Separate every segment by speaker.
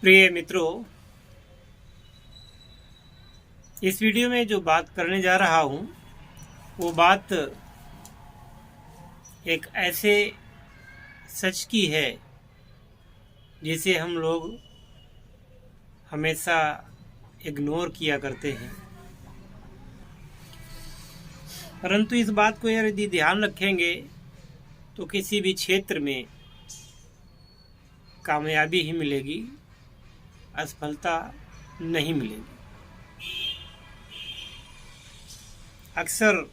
Speaker 1: प्रिय मित्रों, इस वीडियो में जो बात करने जा रहा हूँ वो बात एक ऐसे सच की है जिसे हम लोग हमेशा इग्नोर किया करते हैं। परंतु इस बात को यदि ध्यान रखेंगे तो किसी भी क्षेत्र में कामयाबी ही मिलेगी, असफलता नहीं मिलेगी। अक्सर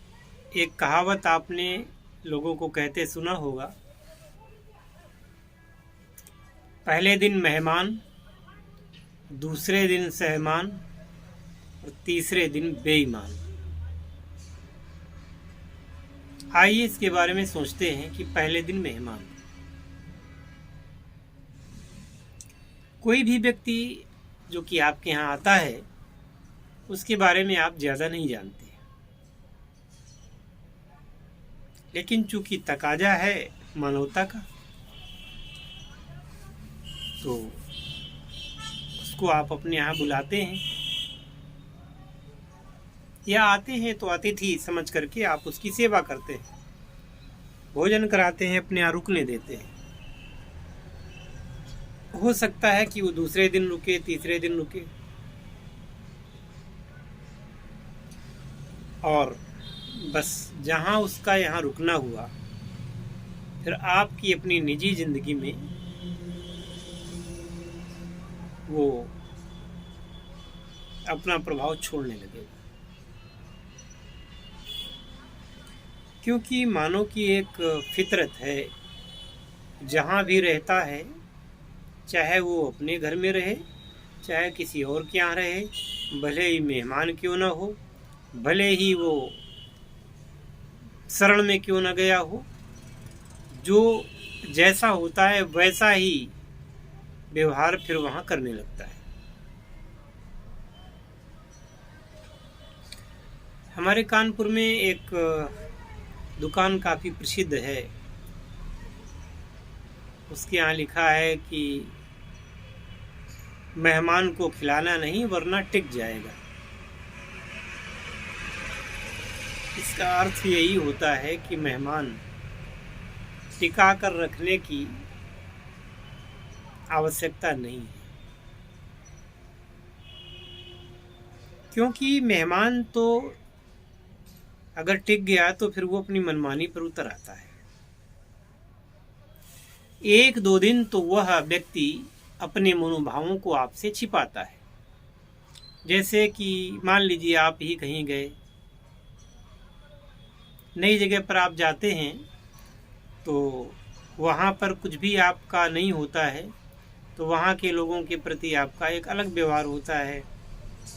Speaker 1: एक कहावत आपने लोगों को कहते सुना होगा, पहले दिन मेहमान, दूसरे दिन सहमान और तीसरे दिन बेईमान। आइए इसके बारे में सोचते हैं कि पहले दिन मेहमान। कोई भी व्यक्ति जो कि आपके यहाँ आता है उसके बारे में आप ज़्यादा नहीं जानते, लेकिन चूंकि तकाजा है मानवता का तो उसको आप अपने यहाँ बुलाते हैं या आते हैं तो अतिथि समझ करके आप उसकी सेवा करते हैं, भोजन कराते हैं, अपने यहाँ रुकने देते हैं। हो सकता है कि वो दूसरे दिन रुके, तीसरे दिन रुके, और बस जहाँ उसका यहाँ रुकना हुआ फिर आपकी अपनी निजी जिंदगी में वो अपना प्रभाव छोड़ने लगेगा। क्योंकि मानव की एक फितरत है, जहाँ भी रहता है, चाहे वो अपने घर में रहे चाहे किसी और के यहाँ रहे, भले ही मेहमान क्यों ना हो, भले ही वो शरण में क्यों ना गया हो, जो जैसा होता है वैसा ही व्यवहार फिर वहाँ करने लगता है। हमारे कानपुर में एक दुकान काफ़ी प्रसिद्ध है, उसके यहाँ लिखा है कि मेहमान को खिलाना नहीं वरना टिक जाएगा। इसका अर्थ यही होता है कि मेहमान टिका कर रखने की आवश्यकता नहीं है, क्योंकि मेहमान तो अगर टिक गया तो फिर वो अपनी मनमानी पर उतर आता है। एक दो दिन तो वह व्यक्ति अपने मनोभावों को आपसे छिपाता है। जैसे कि मान लीजिए आप ही कहीं गए, नई जगह पर आप जाते हैं तो वहाँ पर कुछ भी आपका नहीं होता है, तो वहाँ के लोगों के प्रति आपका एक अलग व्यवहार होता है।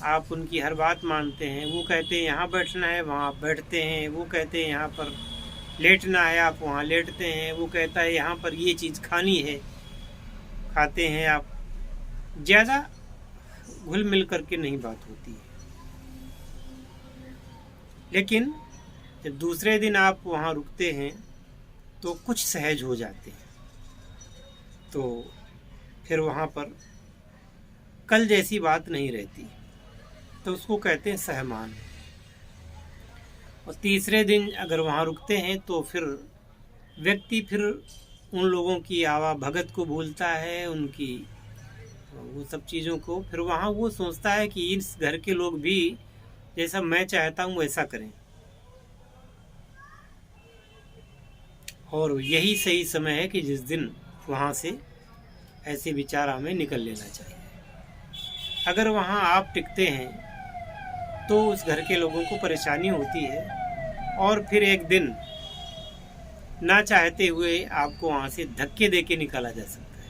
Speaker 1: आप उनकी हर बात मानते हैं। वो कहते हैं यहाँ बैठना है, वहाँ आप बैठते हैं। वो कहते हैं यहाँ पर लेटना है, आप वहाँ लेटते हैं। वो कहता है यहाँ पर ये चीज़ खानी है, खाते हैं आप। ज़्यादा घुल मिल करके नहीं बात होती है। लेकिन जब दूसरे दिन आप वहाँ रुकते हैं तो कुछ सहज हो जाते हैं, तो फिर वहाँ पर कल जैसी बात नहीं रहती, तो उसको कहते हैं सहमान। और तीसरे दिन अगर वहाँ रुकते हैं तो फिर व्यक्ति फिर उन लोगों की आवा भगत को भूलता है, उनकी वो सब चीज़ों को। फिर वहाँ वो सोचता है कि इस घर के लोग भी जैसा मैं चाहता हूँ वैसा करें, और यही सही समय है कि जिस दिन वहाँ से ऐसे विचार हमें निकल लेना चाहिए। अगर वहाँ आप टिकते हैं तो उस घर के लोगों को परेशानी होती है, और फिर एक दिन ना चाहते हुए आपको वहाँ से धक्के दे के निकाला जा सकता है।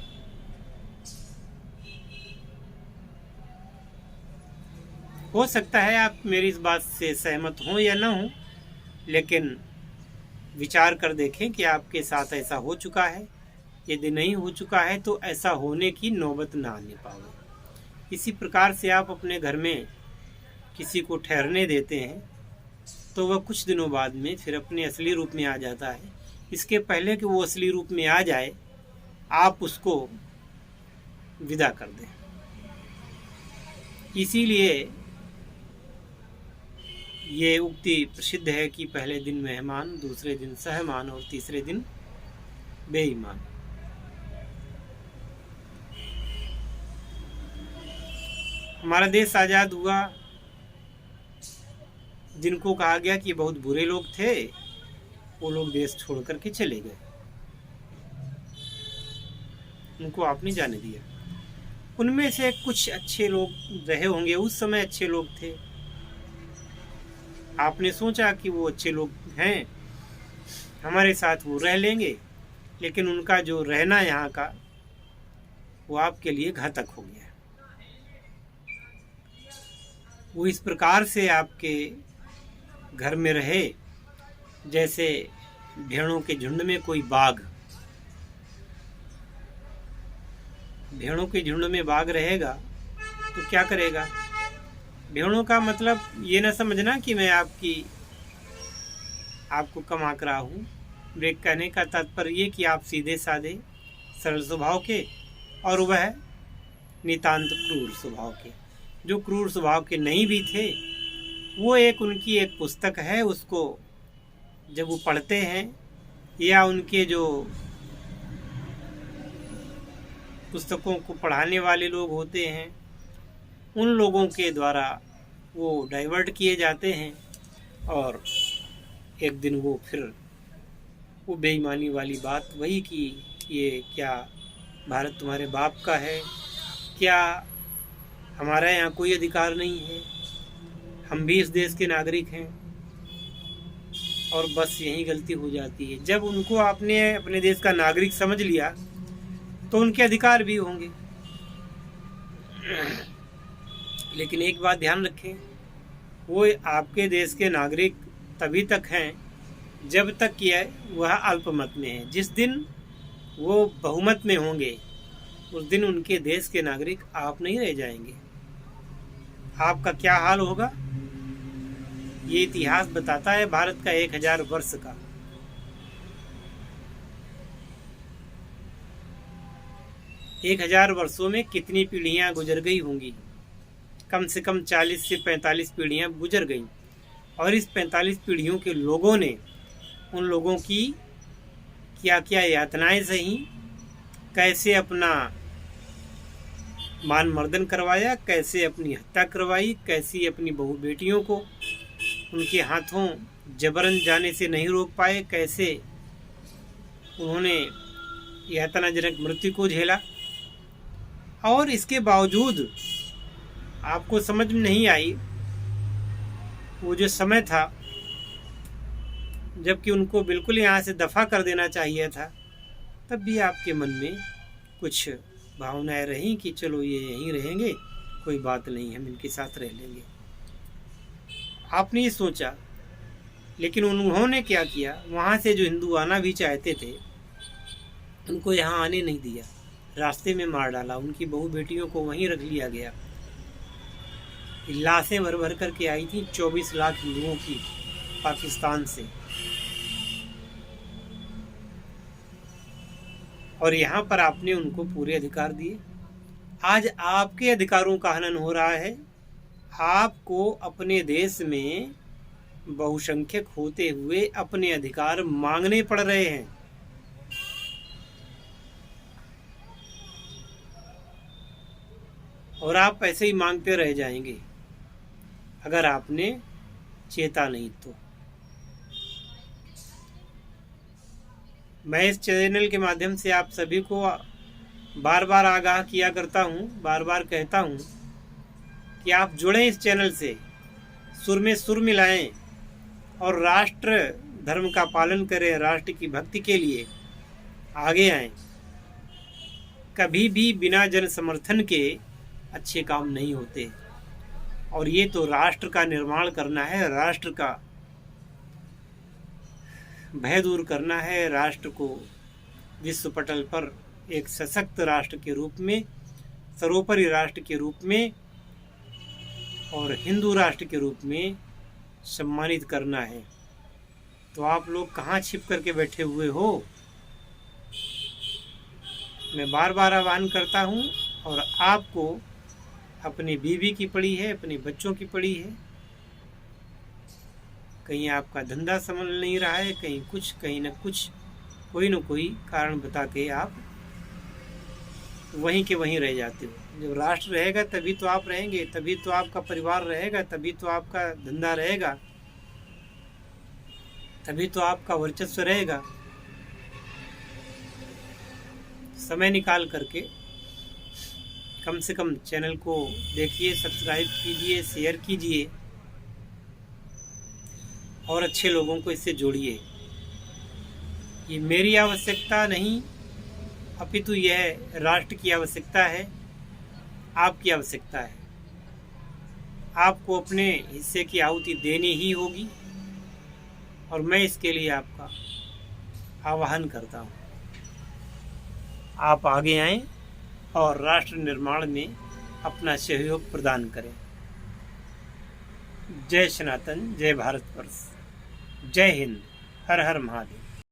Speaker 1: हो सकता है आप मेरी इस बात से सहमत हों या ना हों, लेकिन विचार कर देखें कि आपके साथ ऐसा हो चुका है। यदि नहीं हो चुका है तो ऐसा होने की नौबत ना आने पाए। इसी प्रकार से आप अपने घर में किसी को ठहरने देते हैं तो वह कुछ दिनों बाद में फिर अपने असली रूप में आ जाता है। इसके पहले कि वो असली रूप में आ जाए, आप उसको विदा कर दें। इसीलिए ये उक्ति प्रसिद्ध है कि पहले दिन मेहमान, दूसरे दिन सहमान और तीसरे दिन बेईमान। हमारा देश आज़ाद हुआ, जिनको कहा गया कि बहुत बुरे लोग थे, वो लोग देश छोड़ करके चले गए, उनको आपने जाने दिया। उनमें से कुछ अच्छे लोग रहे होंगे, उस समय अच्छे लोग थे, आपने सोचा कि वो अच्छे लोग हैं, हमारे साथ वो रह लेंगे, लेकिन उनका जो रहना यहाँ का वो आपके लिए घातक हो गया। वो इस प्रकार से आपके घर में रहे जैसे भेड़ों के झुंड में कोई बाघ। भेड़ों के झुंड में बाघ रहेगा तो क्या करेगा? भेड़ों का मतलब ये ना समझना कि मैं आपको कम आंक रहा हूँ। मेरे कहने का तात्पर्य ये कि आप सीधे साधे सरल स्वभाव के और वह नितांत क्रूर स्वभाव के। जो क्रूर स्वभाव के नहीं भी थे, वो उनकी एक पुस्तक है, उसको जब वो पढ़ते हैं या उनके जो पुस्तकों को पढ़ाने वाले लोग होते हैं, उन लोगों के द्वारा वो डाइवर्ट किए जाते हैं और एक दिन वो फिर वो बेईमानी वाली बात वही कि ये क्या भारत तुम्हारे बाप का है? क्या हमारा यहाँ कोई अधिकार नहीं है? हम भी इस देश के नागरिक हैं। और बस यही गलती हो जाती है। जब उनको आपने अपने देश का नागरिक समझ लिया तो उनके अधिकार भी होंगे। लेकिन एक बात ध्यान रखें, वो आपके देश के नागरिक तभी तक हैं जब तक कि वह अल्पमत में है। जिस दिन वो बहुमत में होंगे उस दिन उनके देश के नागरिक आप नहीं रह जाएंगे। आपका क्या हाल होगा ये इतिहास बताता है भारत का 1000 वर्ष का। एक 1000 वर्षों में कितनी पीढ़ियां गुजर गई होंगी? कम से कम 40 से 45 पीढ़ियां गुजर गई। और इस 45 पीढ़ियों के लोगों ने उन लोगों की क्या क्या यातनाएं सही, कैसे अपना मान मर्दन करवाया, कैसे अपनी हत्या करवाई, कैसी अपनी बहू बेटियों को उनके हाथों जबरन जाने से नहीं रोक पाए, कैसे उन्होंने यातनाजनक मृत्यु को झेला। और इसके बावजूद आपको समझ में नहीं आई वो जो समय था जबकि उनको बिल्कुल यहाँ से दफ़ा कर देना चाहिए था, तब भी आपके मन में कुछ भावनाएं रहीं कि चलो ये यहीं रहेंगे, कोई बात नहीं, हम इनके साथ रह लेंगे। आपने ये सोचा। लेकिन उन्होंने क्या किया, वहाँ से जो हिंदू आना भी चाहते थे उनको यहाँ आने नहीं दिया, रास्ते में मार डाला। उनकी बहू बेटियों को वहीं रख लिया गया। लाशें भर भर करके आई थी 24 लाख हिंदुओं की पाकिस्तान से। और यहाँ पर आपने उनको पूरे अधिकार दिए। आज आपके अधिकारों का हनन हो रहा है। आपको अपने देश में बहुसंख्यक होते हुए अपने अधिकार मांगने पड़ रहे हैं। और आप ऐसे ही मांगते रह जाएंगे अगर आपने चेता नहीं तो। मैं इस चैनल के माध्यम से आप सभी को बार बार आगाह किया करता हूँ, बार बार कहता हूँ कि आप जुड़ें इस चैनल से, सुर में सुर मिलाएं और राष्ट्र धर्म का पालन करें, राष्ट्र की भक्ति के लिए आगे आएं। कभी भी बिना जन समर्थन के अच्छे काम नहीं होते। और ये तो राष्ट्र का निर्माण करना है, राष्ट्र का भय दूर करना है, राष्ट्र को विश्व पटल पर एक सशक्त राष्ट्र के रूप में, सर्वोपरि राष्ट्र के रूप में और हिंदू राष्ट्र के रूप में सम्मानित करना है। तो आप लोग कहाँ छिप करके बैठे हुए हो? मैं बार बार आह्वान करता हूँ और आपको अपनी बीवी की पड़ी है, अपने बच्चों की पड़ी है, कहीं आपका धंधा संभल नहीं रहा है, कहीं ना कुछ कोई न कोई कारण बता के आप वहीं के वहीं रह जाते हो। जब राष्ट्र रहेगा तभी तो आप रहेंगे, तभी तो आपका परिवार रहेगा, तभी तो आपका धंधा रहेगा, तभी तो आपका वर्चस्व रहेगा। समय निकाल करके कम से कम चैनल को देखिए, सब्सक्राइब कीजिए, शेयर कीजिए और अच्छे लोगों को इससे जोड़िए। ये मेरी आवश्यकता नहीं, अपितु यह राष्ट्र की आवश्यकता है, आपकी आवश्यकता है। आपको अपने हिस्से की आहुति देनी ही होगी और मैं इसके लिए आपका आह्वान करता हूँ। आप आगे आएं और राष्ट्र निर्माण में अपना सहयोग प्रदान करें। जय सनातन, जय भारतवर्ष, जय हिंद, हर हर महादेव।